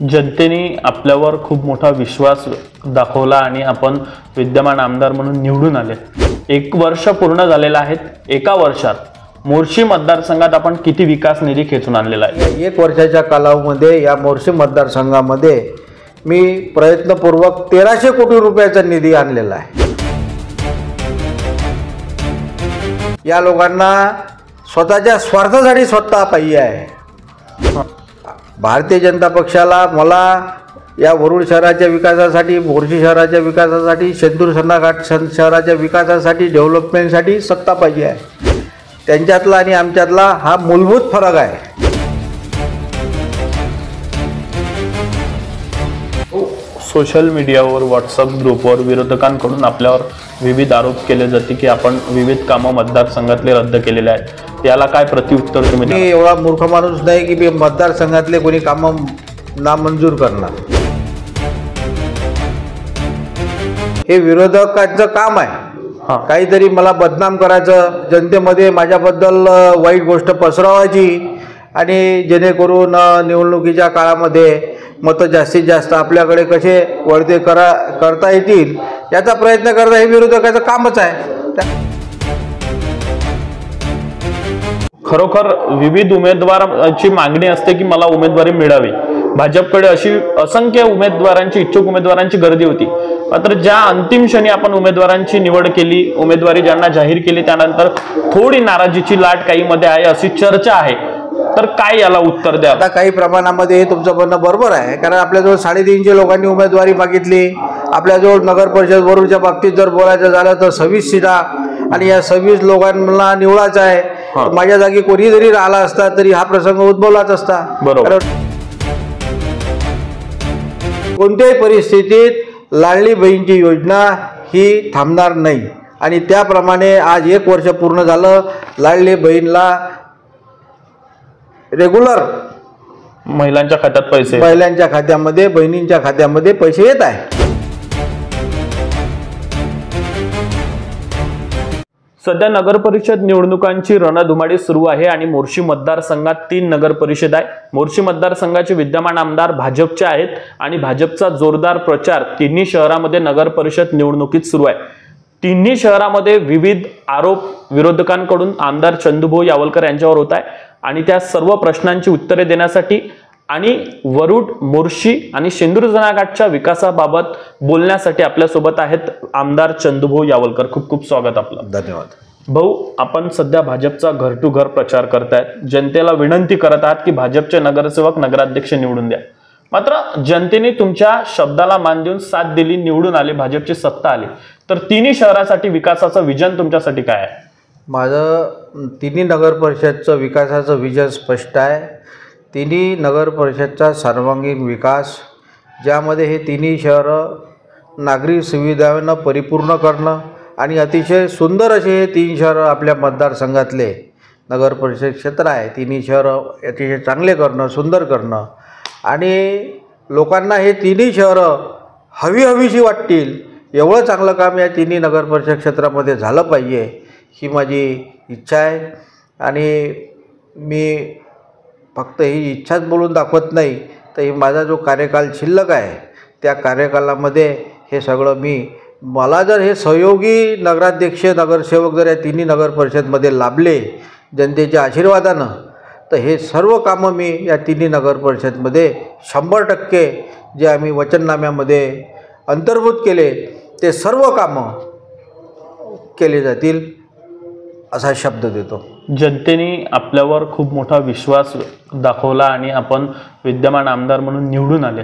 जनतेने आपल्यावर खूप मोठा विश्वास दाखवला आणि आपण विद्यमान आमदार म्हणून निवडून आले। 1 वर्ष पूर्ण झालेला आहे। एका वर्षात मोर्शी मतदारसंघात आपण किती विकास निधी खेचून आणलेला आहे? 1 वर्षाच्या कालावधीमध्ये या मोर्शी मतदारसंघामध्ये मी प्रयत्नपूर्वक 1300 कोटी रुपयाचा निधी आणलेला आहे। या लोकांना स्वतःच्या स्वार्थासाठी स्वतः पाहिजे आहे। भारतीय जनता पक्षाला मला या वरुड शहराच्या विकासासाठी, मोर्शी शहराच्या विकासासाठी, शेंदूर सन्नाघाट शहराच्या विकासासाठी, डेव्हलपमेंटसाठी सत्ता पाहिजे आहे। त्यांच्यातला आणि आमच्यातला हा मूलभूत फरक आहे। सोशल मीडियावर, व्हॉट्सअप ग्रुपवर विरोधकांकडून आपल्यावर विविध आरोप केले जाते की आपण विविध कामं मतदारसंघातले रद्द केलेले आहेत। याला काय प्रत्युत्तर तुम्ही? मी एवढा मूर्ख माणूस नाही की मी मतदारसंघातले कोणी कामं नामंजूर करणार। हे विरोधकांचं काम आहे, काहीतरी मला बदनाम करायचं, जनतेमध्ये माझ्याबद्दल वाईट गोष्ट पसरवायची आणि जेणेकरून निवडणुकीच्या काळामध्ये मतं जास्तीत जास्त आपल्याकडे कसे वळते करता येतील याचा प्रयत्न करणं हे विरोधकाचं कामच आहे। खरोखर विविध उमेदवारांची मागणी असते की मला उमेदवारी मिळावी। भाजपकडे अशी असंख्य उमेदवारांची, इच्छुक उमेदवारांची गर्दी होती, मात्र ज्या अंतिम क्षणी आपण उमेदवारांची निवड केली, उमेदवारी ज्यांना जाहीर केली, त्यानंतर थोडी नाराजीची लाट काही मध्ये आहे अशी चर्चा आहे। तर काय याला उत्तर द्या? आता काही प्रमाणामध्ये तुमचं म्हणणं बरोबर आहे, कारण आपल्याजवळ 350 लोकांनी उमेदवारी मागितली। आपल्याजवळ नगर परिषद वरुडच्या बाबतीत जर बोलायचं झालं तर 26 सीटा आणि या 26 लोकांना निवडायचं आहे। माझ्या जागी कोणी जरी राहिला असता तरी हा प्रसंग उद्भवलाच असता। बरोबर। कोणत्याही परिस्थितीत लाडली बहीणची योजना ही थांबणार नाही आणि त्याप्रमाणे आज 1 वर्ष पूर्ण झालं। लाडली बहीणला रेग्युलर महिलांच्या खात्यात पैसे, महिलांच्या खात्यामध्ये, बहिणींच्या खात्यामध्ये पैसे येत आहे। सध्या नगर परिषद निवडणुकांची रणधुमाळी सुरू आहे आणि मोर्शी मतदारसंघात 3 नगर परिषद आहे। मोर्शी मतदारसंघाचे विद्यमान आमदार भाजपचे आहेत आणि भाजपचा जोरदार प्रचार तिन्ही शहरामध्ये नगर परिषद निवडणुकीत सुरू आहे। तिन्ही शहरामध्ये विविध आरोप विरोधकांकडून आमदार चंदूभाऊ यावलकर यांच्यावर होत आहे आणि त्या सर्व प्रश्नांची उत्तरे देण्यासाठी आणि वरुड, मोर्शी आणि शेंदूर सन्नाघाटच्या विकासाबाबत बोलण्यासाठी आपल्यासोबत आहेत आमदार चंदूभाऊ यावलकर। खूप खूप स्वागत आपलं। धन्यवाद भाऊ, आपण सध्या भाजपचा घर टू घर प्रचार करतायत, जनतेला विनंती करत आहात की भाजपचे नगरसेवक, नगराध्यक्ष निवडून द्या, मात्र जनतेने तुमच्या शब्दाला मान देऊन साथ दिली, निवडून आले, भाजपची सत्ता आली, तर तिन्ही शहरासाठी विकासाचं विजन तुमच्यासाठी काय आहे? माझं तिन्ही नगर परिषदचं विकासाचं विजन स्पष्ट आहे। तिन्ही नगर परिषदचा सर्वांगीण विकास, ज्यामध्ये हे तिन्ही शहरं नागरी सुविधांना परिपूर्ण करणं आणि अतिशय सुंदर असे हे 3 शहरं आपल्या मतदारसंघातले नगर परिषद क्षेत्र आहे, तिन्ही शहरं अतिशय चांगले करणं, सुंदर करणं आणि लोकांना हे तिन्ही शहरं हवीशी वाटतील एवढं चांगलं काम या तिन्ही नगर परिषद क्षेत्रामध्ये झालं पाहिजे, ही माझी इच्छा आहे। आणि मी फक्त ही इच्छाच बोलून दाखवत नाही, तर ही माझा जो कार्यकाल शिल्लक आहे त्या कार्यकालामध्ये हे सगळं मला जर हे सहयोगी नगराध्यक्ष, नगरसेवक जर या तिन्ही नगर परिषदमध्ये लाभले जनतेच्या आशीर्वादानं, तर हे सर्व कामं मी या तिन्ही नगर परिषदमध्ये 100% जे आम्ही वचननाम्यामध्ये अंतर्भूत केले ते सर्व कामं केले जातील असा शब्द देतो। जनतेने आपल्यावर खूप मोठा विश्वास दाखवला आणि आपण विद्यमान आमदार म्हणून निवडून आले।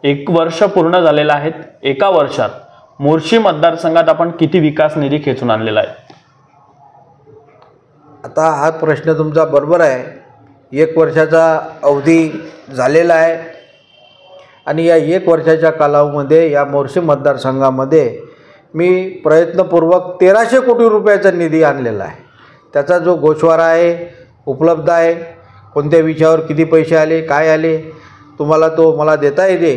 1 वर्ष पूर्ण झालेला आहे। एका वर्षात मोर्शी मतदारसंघात आपण किती विकास निधी खेचून आणलेला आहे? आता हा प्रश्न तुमचा बरोबर आहे। 1 वर्षाचा अवधी झालेला आहे आणि या 1 वर्षाच्या कालावधीमध्ये या मोर्शी मतदारसंघामध्ये मी प्रयत्नपूर्वक 1300 कोटी रुपयाचा निधी आणलेला आहे। त्याचा जो गोषवारा आहे उपलब्ध आहे, कोणत्या विषयावर किती पैसे आले, काय आले, तुम्हाला तो मला देता येते,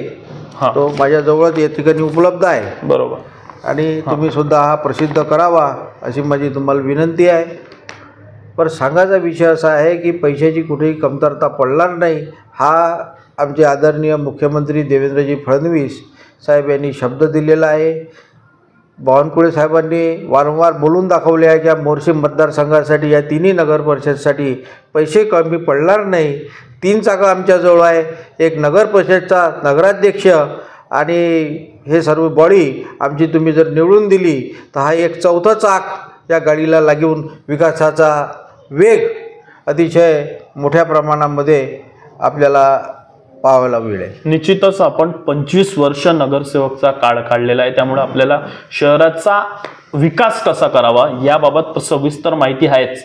तो माझ्याजवळच या ठिकाणी उपलब्ध आहे। बरोबर। आणि तुम्ही सुद्धा हा प्रसिद्ध करावा अशी माझी तुम्हाला विनंती आहे। पण सांगायचा विषय असा आहे की पैशाची कुठेही कमतरता पडणार नाही, हा आमचे आदरणीय मुख्यमंत्री देवेंद्रजी फडणवीस साहेब यांनी शब्द दिलेला आहे. बावनकुळे साहेबांनी वारंवार बोलून दाखवले आहे की या मोर्शी मतदारसंघासाठी या तिन्ही नगर परिषदसाठी पैसे कमी पडणार नाही. 3 चाकं आमच्याजवळ आहे, एक नगर परिषदचा नगराध्यक्ष आणि हे सर्व बॉडी आमची तुम्ही जर निवडून दिली तर हा एक 4थं चाक या गाडीला लागून विकासाचा वेग अतिशय मोठ्या प्रमाणामध्ये आपल्याला पाहायला मिळेल. निश्चितच आपण 25 वर्ष नगरसेवकचा काळ काढलेला आहे, त्यामुळे आपल्याला शहराचा विकास कसा करावा याबाबत सविस्तर माहिती आहेच.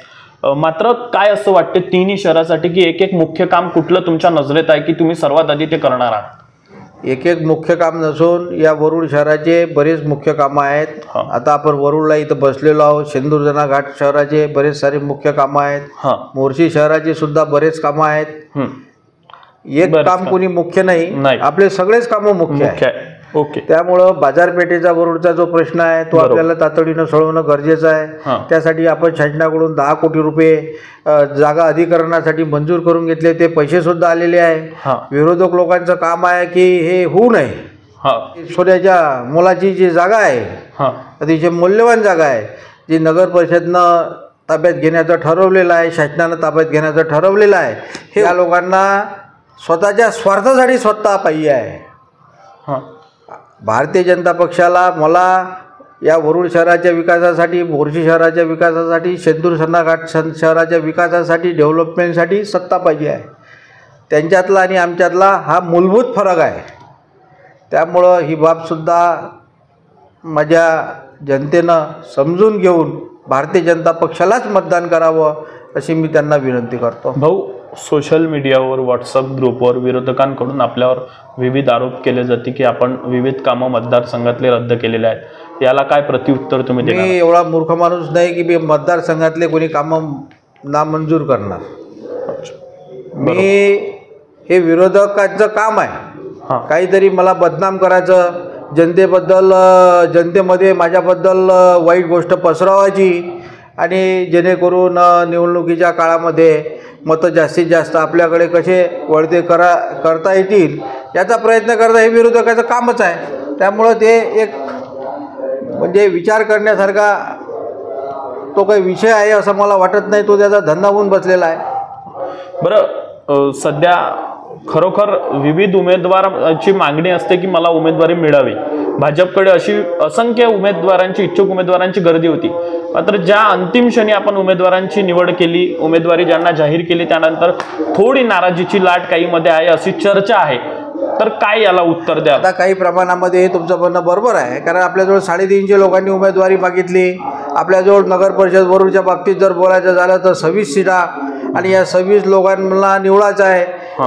मात्र काय असं वाटते तिन्ही शहरासाठी की एक मुख्य काम कुठलं तुमच्या नजरेत आहे की तुम्ही सर्वात आधी ते करणार आहात? एक मुख्य काम नसून या वरुड शहराचे बरेच मुख्य कामं आहेत. आता आपण वरुडला इथं बसलेलो आहोत. शेंदूरजना घाट शहराचे बरेच सारे मुख्य कामं आहेत. मोर्शी शहराचे सुद्धा बरेच कामं आहेत. एक काम कोणी मुख्य नाही, आपले सगळेच कामं मुख्य आहे. ओके. त्यामुळं बाजारपेठेचा वरुडचा जो प्रश्न आहे तो आपल्याला तातडीनं सोडवणं गरजेचं आहे. त्यासाठी आपण शासनाकडून 10 कोटी रुपये जागा अधिकरणासाठी मंजूर करून घेतले, ते पैसे सुद्धा आलेले आहे. विरोधक लोकांचं काम आहे की हे होऊ नये. सोन्याच्या मोलाची जी जागा आहे, अतिशय मौल्यवान जागा आहे, जी नगर परिषदनं ताब्यात घेण्याचं ठरवलेलं आहे, शासनानं ताब्यात घेण्याचं ठरवलेलं आहे. हे या लोकांना स्वतःच्या स्वार्थासाठी स्वतः पाहिजे आहे. भारतीय जनता पक्षाला मला या वरुड शहराच्या विकासासाठी, मोर्शी शहराच्या विकासासाठी, शेंदूरजना घाट शहराच्या विकासासाठी, डेव्हलपमेंटसाठी सत्ता पाहिजे आहे. त्यांच्यातला आणि आमच्यातला हा मूलभूत फरक आहे. त्यामुळं ही बाबसुद्धा माझ्या जनतेनं समजून घेऊन भारतीय जनता पक्षालाच मतदान करावं अशी मी त्यांना विनंती करतो. भाऊ, सोशल मीडियावर, व्हॉट्सअप ग्रुपवर विरोधकांकडून आपल्यावर विविध आरोप केले जाते की आपण विविध कामं मतदारसंघातले रद्द केलेले आहेत. याला काय प्रत्युत्तर तुम्ही देणार? मी एवढा मूर्ख माणूस नाही की मी मतदारसंघातले कोणी कामं नामंजूर करणार. मी हे विरोधकांचं काम आहे काहीतरी मला बदनाम करायचं, जनतेबद्दल, जनतेमध्ये माझ्याबद्दल वाईट गोष्ट पसरवायची आणि जेणेकरून निवडणुकीच्या काळामध्ये मतं जास्तीत जास्त आपल्याकडे कसे वळते करता येतील याचा प्रयत्न करता हे विरोधकाचं कामच आहे. त्यामुळं ते एक म्हणजे विचार करण्यासारखा तो काही विषय आहे असं मला वाटत नाही. तो त्याचा धंदा होऊन बसलेला आहे. बरं, सध्या खरोखर विविध उमेदवारांची मागणी असते की मला उमेदवारी मिळावी. भाजपकडे अशी असंख्य उमेदवारांची, इच्छुक उमेदवारांची गर्दी होती. मात्र ज्या अंतिम क्षणी आपण उमेदवारांची निवड केली, उमेदवारी ज्यांना जाहीर केली, त्यानंतर थोडी नाराजीची लाट काहीमध्ये आहे अशी चर्चा आहे. तर काय याला उत्तर द्या? आता काही प्रमाणामध्ये हे तुमचं म्हणणं बरोबर आहे, कारण आपल्याजवळ 350 लोकांनी उमेदवारी मागितली. आपल्याजवळ नगर परिषद वरुडच्या बाबतीत जर बोलायचं झालं तर 26 सीटा आणि या 26 लोकांना निवडायचं आहे.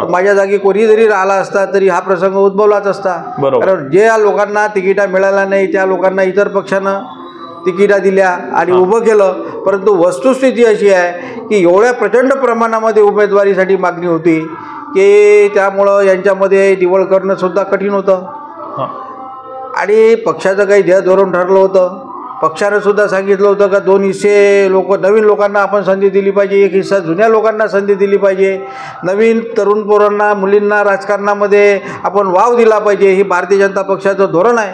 माझ्या जागी कोणी जरी राहिला असता तरी हा प्रसंग उद्भवलाच असता. कारण ज्या लोकांना तिकिटा मिळाल्या नाही त्या लोकांना इतर पक्षानं तिकिटा दिल्या आणि उभं केलं. परंतु वस्तुस्थिती अशी आहे की एवढ्या प्रचंड प्रमाणामध्ये उमेदवारीसाठी मागणी होती की त्यामुळं यांच्यामध्ये निवड करणं सुद्धा कठीण होतं. आणि पक्षाचं काही ध्येय धोरण ठरलं होतं. पक्षानं सुद्धा सांगितलं होतं का 2 हिस्से नवीन लोकांना आपण संधी दिली पाहिजे, 1 हिस्सा जुन्या लोकांना संधी दिली पाहिजे, नवीन तरुण पोरांना, मुलींना राजकारणामध्ये आपण वाव दिला पाहिजे. ही भारतीय जनता पक्षाचं धोरण आहे.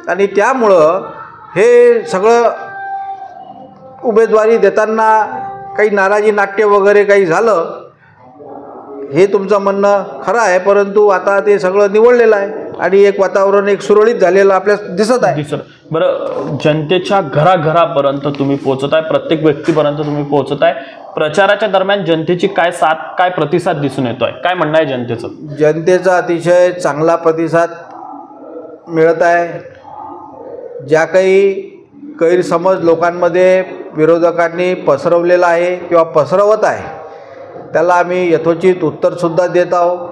आणि त्यामुळं हे सगळं उमेदवारी देताना काही नाराजी नाट्य वगैरे काही झालं, हे तुमचं म्हणणं खरं आहे. परंतु आता ते सगळं निवडलेलं आहे आणि एक वातावरण एक सुरळीत झालेलं आपल्याला दिसत आहे. बरं, जनतेच्या घराघरापर्यंत तुम्ही पोहोचताय, प्रत्येक व्यक्तीपर्यंत तुम्ही पोहोचताय. प्रचाराच्या दरम्यान जनतेची काय साथ, काय प्रतिसाद दिसून येतोय? काय म्हणणं आहे जनतेचं? जनतेचा अतिशय चांगला प्रतिसाद मिळत आहे. ज्या काही गैरसमज लोकांमध्ये विरोधकांनी पसरवलेला आहे किंवा पसरवत आहे त्याला आम्ही यथोचित उत्तरसुद्धा देत आहोत.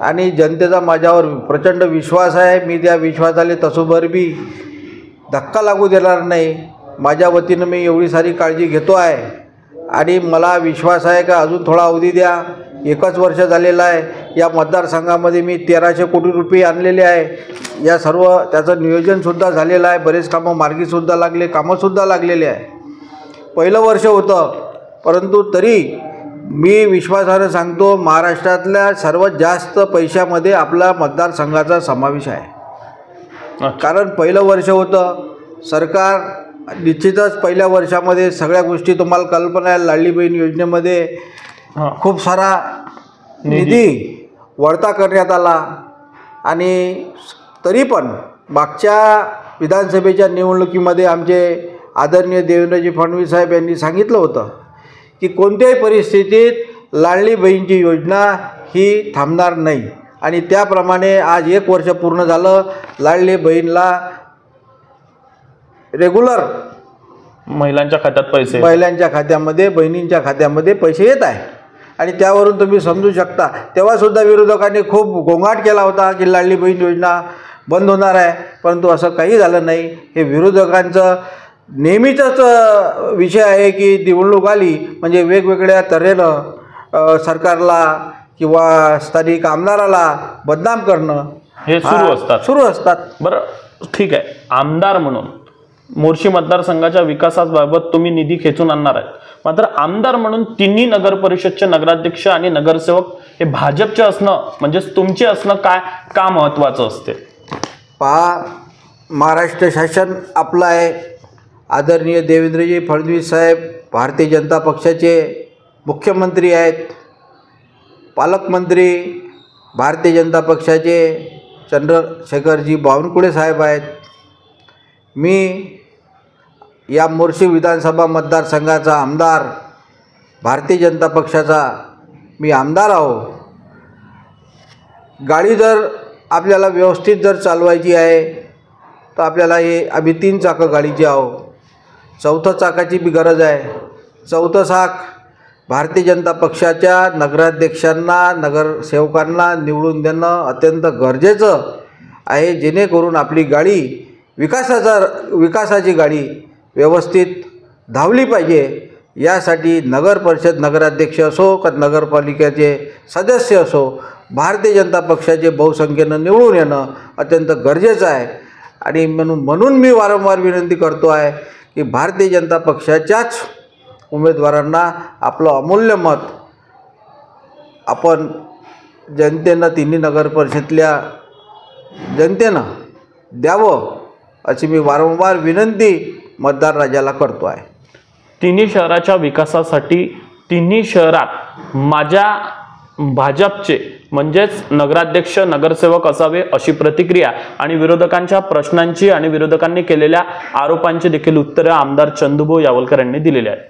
आणि जनतेचा माझ्यावर प्रचंड विश्वास आहे. मी त्या विश्वासाला तसोभर बी धक्का लागू देणार नाही. माझ्या वतीनं मी एवढी सारी काळजी घेतो आहे आणि मला विश्वास आहे का अजून थोडा अवधी द्या. 1च वर्ष झालेलं आहे. या मतदारसंघामध्ये मी 1300 कोटी रुपये आणलेले आहे. या सर्व त्याचं नियोजनसुद्धा झालेलं आहे. बरेच कामं मार्गीसुद्धा लागले, कामंसुद्धा लागलेले आहे. पहिलं वर्ष होतं, परंतु तरी मी विश्वासानं सांगतो, महाराष्ट्रातल्या सर्वात जास्त पैशामध्ये आपला मतदारसंघाचा समावेश आहे. कारण पहिलं वर्ष होतं सरकार, निश्चितच पहिल्या वर्षामध्ये सगळ्या गोष्टी तुम्हाला कल्पना आहे. लाडली बहीण योजनेमध्ये खूप सारा निधी वळता करण्यात आला आणि तरी पण मागच्या विधानसभेच्या निवडणुकीमध्ये आमचे आदरणीय देवेंद्रजी फडणवीस साहेब यांनी सांगितलं होतं की कोणत्याही परिस्थितीत लाडली बहीणची योजना ही थांबणार नाही. आणि त्याप्रमाणे आज 1 वर्ष पूर्ण झालं. लाडली बहीणला रेग्युलर महिलांच्या खात्यामध्ये बहिणींच्या खात्यामध्ये पैसे येत आहे. आणि त्यावरून तुम्ही समजू शकता, तेव्हासुद्धा विरोधकांनी खूप गोंगाट केला होता की लाडली बहीण योजना बंद होणार आहे, परंतु असं काही झालं नाही. हे विरोधकांचं नेहमीचाच विषय आहे की निवडणूक आली म्हणजे वेगवेगळ्या तऱ्हेनं सरकारला किंवा स्थानिक आमदाराला बदनाम करणं हे सुरू असतात. बरं, ठीक आहे. आमदार म्हणून मोर्शी मतदारसंघाच्या विकासाबाबत तुम्ही निधी खेचून आणणार आहे, मात्र आमदार म्हणून तिन्ही नगर परिषदचे नगराध्यक्ष आणि नगरसेवक हे भाजपचे असणं म्हणजे तुमचे असणं का महत्त्वाचं असते? महाराष्ट्र शासन आपलं आहे. आदरणीय देवेंद्रजी फडणवीस साहेब भारतीय जनता पक्षाचे मुख्यमंत्री आहेत. पालकमंत्री भारतीय जनता पक्षाचे चंद्रशेखरजी बावनकुळे साहेब आहेत. मी या मोर्शी विधानसभा मतदारसंघाचा आमदार, भारतीय जनता पक्षाचा मी आमदार आहो. गाडी जर आपल्याला व्यवस्थित जर चालवायची आहे तर आपल्याला आम्ही 3 चाकं गाडीची आहो. 4थं चाकाची बी गरज आहे. 4थं चाक भारतीय जनता पक्षाच्या नगराध्यक्षांना, नगरसेवकांना निवडून देणं अत्यंत गरजेचं आहे, जेणेकरून आपली गाडी विकासाची गाडी व्यवस्थित धावली पाहिजे. यासाठी नगर परिषद नगराध्यक्ष असो का नगरपालिकेचे सदस्य असो, भारतीय जनता पक्षाचे बहुसंख्येनं निवडून येणं अत्यंत गरजेचं आहे. आणि म्हणून मी वारंवार विनंती करतो आहे की भारतीय जनता पक्षाच्याच उमेदवारांना आपलं अमूल्य मत आपण जनतेनं, तिन्ही नगर परिषदेतल्या जनतेनं द्यावं अशी मी वारंवार विनंती मतदार राजाला करतो आहे. तिन्ही शहराच्या विकासासाठी तिन्ही शहरात माझ्या भाजपचे म्हणजेच नगराध्यक्ष, नगरसेवक असावे अशी प्रतिक्रिया आणि विरोधकांच्या प्रश्नांची आणि विरोधकांनी केलेल्या आरोपांची देखील उत्तरे आमदार चंदूभाऊ यावलकर यांनी दिलेली आहेत.